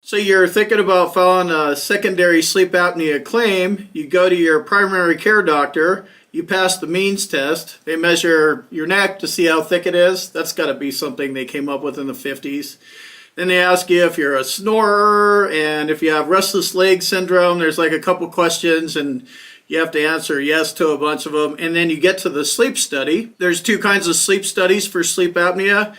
So you're thinking about filing a secondary sleep apnea claim. You go to your primary care doctor, you pass the means test, they measure your neck to see how thick it is. That's got to be something they came up with in the 50s. Then they ask you if you're a snorer and if you have restless leg syndrome. There's like a couple questions and you have to answer yes to a bunch of them. And then you get to the sleep study. There's two kinds of sleep studies for sleep apnea.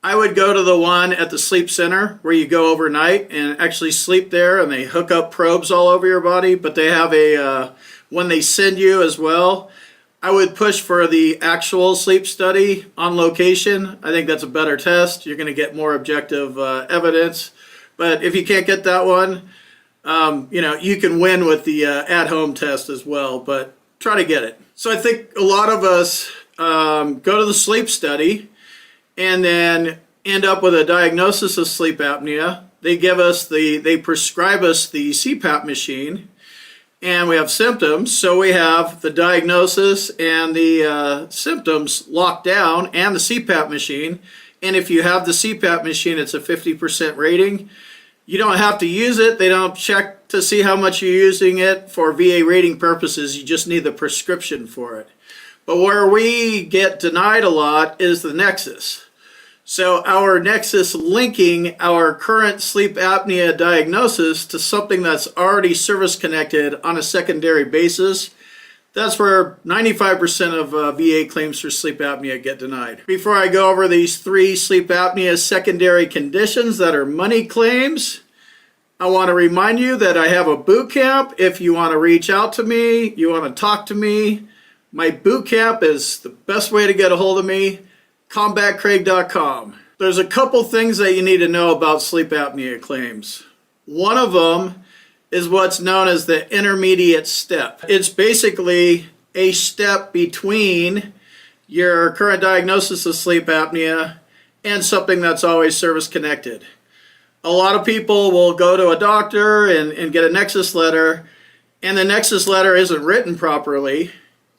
I would go to the one at the sleep center where you go overnight and actually sleep there, and they hook up probes all over your body, but they have a one they send you as well. I would push for the actual sleep study on location. I think that's a better test. You're going to get more objective evidence. But if you can't get that one, you can win with the at-home test as well, but try to get it. So I think a lot of us go to the sleep study and then end up with a diagnosis of sleep apnea. They prescribe us the CPAP machine, and we have symptoms. So we have the diagnosis and the symptoms locked down and the CPAP machine. And if you have the CPAP machine, it's a 50% rating. You don't have to use it. They don't check to see how much you're using it for VA rating purposes. You just need the prescription for it. But where we get denied a lot is the nexus. So our nexus linking our current sleep apnea diagnosis to something that's already service connected on a secondary basis, that's where 95% of VA claims for sleep apnea get denied. Before I go over these 3 sleep apnea secondary conditions that are money claims, I want to remind you that I have a boot camp. If you want to reach out to me, you want to talk to me, my boot camp is the best way to get a hold of me, combatcraig.com. There's a couple things that you need to know about sleep apnea claims. One of them is what's known as the intermediate step. It's basically a step between your current diagnosis of sleep apnea and something that's always service connected. A lot of people will go to a doctor and get a nexus letter, and the nexus letter isn't written properly,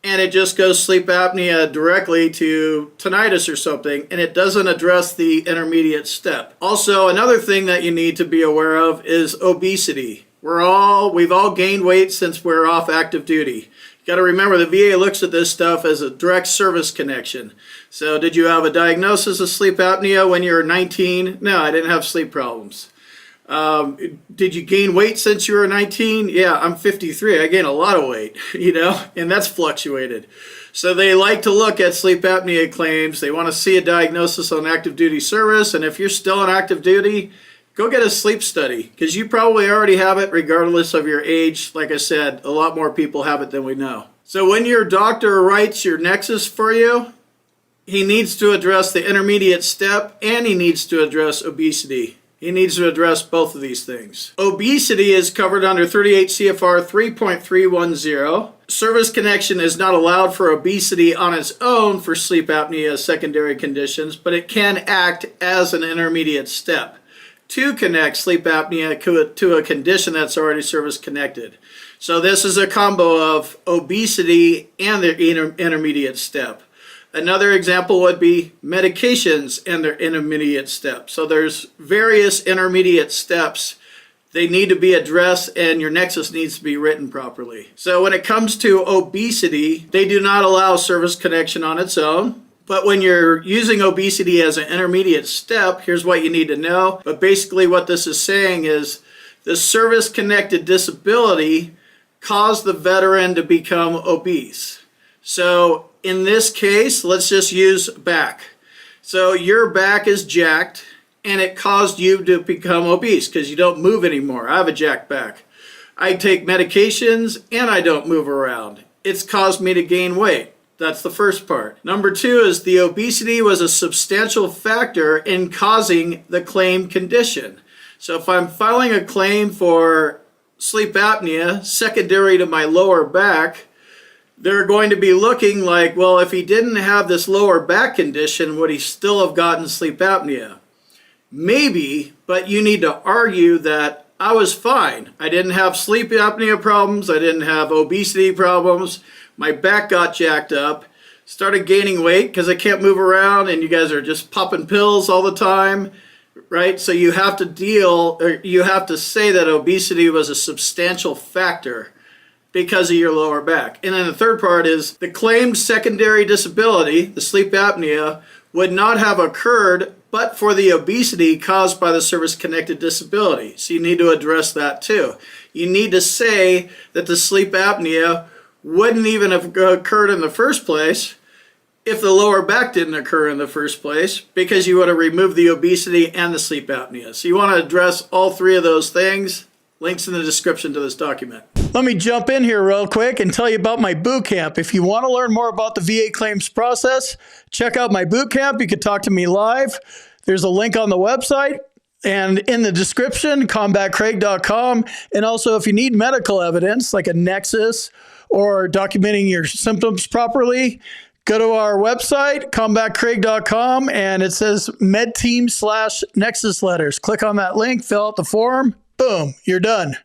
and it just goes sleep apnea directly to tinnitus or something, and it doesn't address the intermediate step. Also, another thing that you need to be aware of is obesity. We've all gained weight since we're off active duty. You got to remember the VA looks at this stuff as a direct service connection. So did you have a diagnosis of sleep apnea when you were 19? No, I didn't have sleep problems. Did you gain weight since you were 19? Yeah, I'm 53. I gained a lot of weight, and that's fluctuated. So they like to look at sleep apnea claims. They want to see a diagnosis on active duty service. And if you're still on active duty, go get a sleep study, because you probably already have it regardless of your age. Like I said, a lot more people have it than we know. So when your doctor writes your nexus for you, he needs to address the intermediate step and he needs to address obesity. He needs to address both of these things. Obesity is covered under 38 CFR 3.310. Service connection is not allowed for obesity on its own for sleep apnea secondary conditions, but it can act as an intermediate step to connect sleep apnea to a condition that's already service connected. So this is a combo of obesity and the intermediate step. Another example would be medications and their intermediate steps. So there's various intermediate steps. They need to be addressed and your nexus needs to be written properly. So when it comes to obesity, they do not allow service connection on its own. But when you're using obesity as an intermediate step, here's what you need to know. But basically what this is saying is the service-connected disability caused the veteran to become obese. So in this case, let's just use back. So your back is jacked and it caused you to become obese because you don't move anymore. I have a jacked back. I take medications and I don't move around. It's caused me to gain weight. That's the first part. Number 2 is the obesity was a substantial factor in causing the claim condition. So if I'm filing a claim for sleep apnea secondary to my lower back, they're going to be looking like, well, if he didn't have this lower back condition, would he still have gotten sleep apnea? Maybe, but you need to argue that I was fine. I didn't have sleep apnea problems. I didn't have obesity problems. My back got jacked up, started gaining weight because I can't move around and you guys are just popping pills all the time. right? So you have to say that obesity was a substantial factor because of your lower back. And then the third part is the claimed secondary disability, the sleep apnea, would not have occurred but for the obesity caused by the service-connected disability. So you need to address that too. You need to say that the sleep apnea wouldn't even have occurred in the first place if the lower back didn't occur in the first place, because you would have removed the obesity and the sleep apnea. So you want to address all three of those things. Links in the description to this document. Let me jump in here real quick and tell you about my boot camp. If you want to learn more about the VA claims process, check out my boot camp. You can talk to me live. There's a link on the website and in the description, combatcraig.com. And also, if you need medical evidence like a nexus or documenting your symptoms properly, go to our website, combatcraig.com, and it says medteam/nexus letters. Click on that link, fill out the form, boom, you're done.